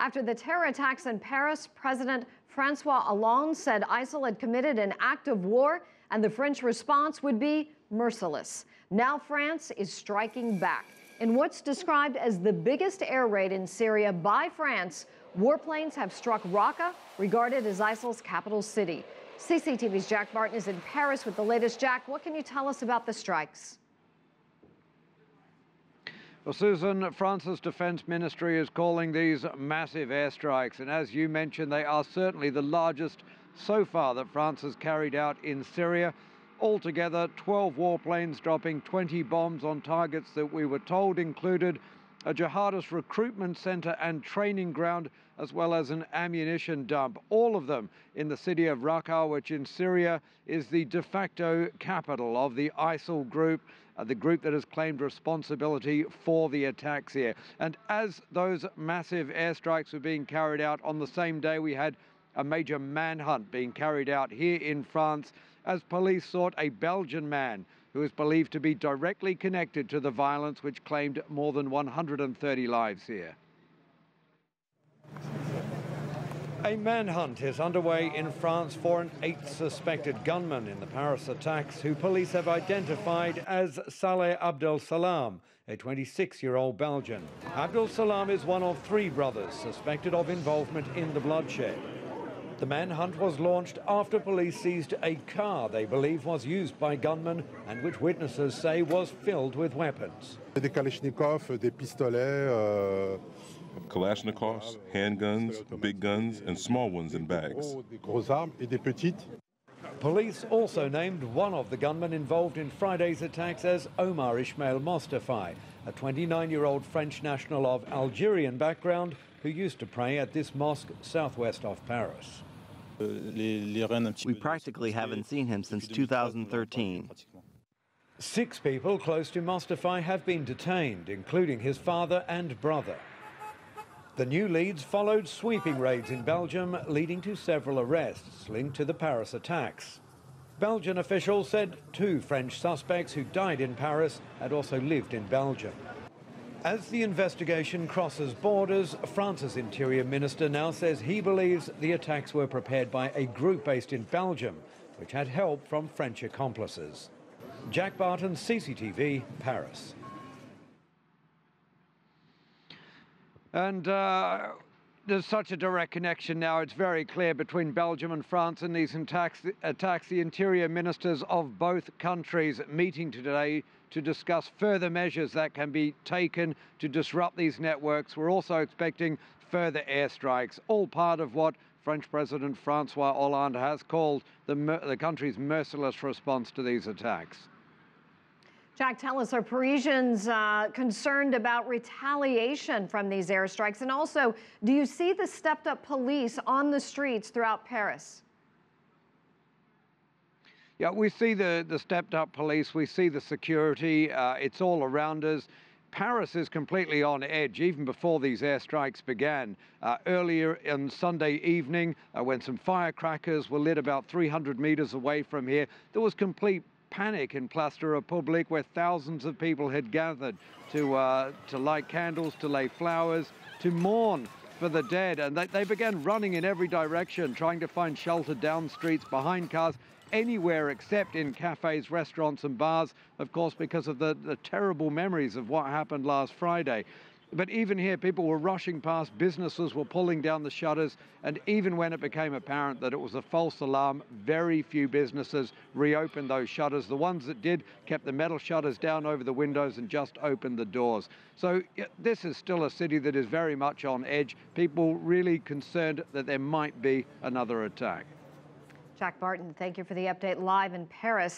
After the terror attacks in Paris, President Francois Hollande said ISIL had committed an act of war and the French response would be merciless. Now France is striking back. In what's described as the biggest air raid in Syria by France, warplanes have struck Raqqa, regarded as ISIL's capital city. CCTV's Jack Barton is in Paris with the latest. Jack, what can you tell us about the strikes? Well, Susan, France's defense ministry is calling these massive airstrikes, and as you mentioned, they are certainly the largest so far that France has carried out in Syria. Altogether, 12 warplanes dropping 20 bombs on targets that we were told included a jihadist recruitment center and training ground, as well as an ammunition dump, all of them in the city of Raqqa, which in Syria is the de facto capital of the ISIL group, the group that has claimed responsibility for the attacks here. And as those massive airstrikes were being carried out on the same day, we had a major manhunt being carried out here in France as police sought a Belgian man who is believed to be directly connected to the violence which claimed more than 130 lives here. A manhunt is underway in France for an 8th suspected gunman in the Paris attacks, who police have identified as Saleh Abdel Salam, a 26-year-old Belgian. Abdel Salam is one of 3 brothers suspected of involvement in the bloodshed. The manhunt was launched after police seized a car they believe was used by gunmen and which witnesses say was filled with weapons. Des Kalachnikovs, des pistolets, Kalashnikovs, handguns, big guns, and small ones in bags. des grosses armes et des petites. Police also named one of the gunmen involved in Friday's attacks as Omar Ismail Mostafai, a 29-year-old French national of Algerian background who used to pray at this mosque southwest of Paris. We practically haven't seen him since 2013. 6 people close to Mostafai have been detained, including his father and brother. The new leads followed sweeping raids in Belgium, leading to several arrests linked to the Paris attacks. Belgian officials said 2 French suspects who died in Paris had also lived in Belgium. As the investigation crosses borders, France's Interior Minister now says he believes the attacks were prepared by a group based in Belgium, which had help from French accomplices. Jack Barton, CCTV, Paris. And there's such a direct connection now, it's very clear, between Belgium and France in these attacks. The interior ministers of both countries meeting today to discuss further measures that can be taken to disrupt these networks. We're also expecting further airstrikes, all part of what French President Francois Hollande has called the country's merciless response to these attacks. Jack, tell us, are Parisians concerned about retaliation from these airstrikes? And also, do you see the stepped-up police on the streets throughout Paris? Yeah, we see the stepped-up police, we see the security, it's all around us. Paris is completely on edge, even before these airstrikes began. Earlier on Sunday evening, when some firecrackers were lit about 300 meters away from here, there was complete panic in Place de la République, where thousands of people had gathered to light candles, to lay flowers, to mourn for the dead. And they began running in every direction, trying to find shelter down streets, behind cars, anywhere except in cafes, restaurants and bars, of course, because of the terrible memories of what happened last Friday. But even here, people were rushing past, businesses were pulling down the shutters, and even when it became apparent that it was a false alarm, very few businesses reopened those shutters. The ones that did kept the metal shutters down over the windows and just opened the doors. So this is still a city that is very much on edge. People really concerned that there might be another attack. Jack Barton, thank you for the update live in Paris.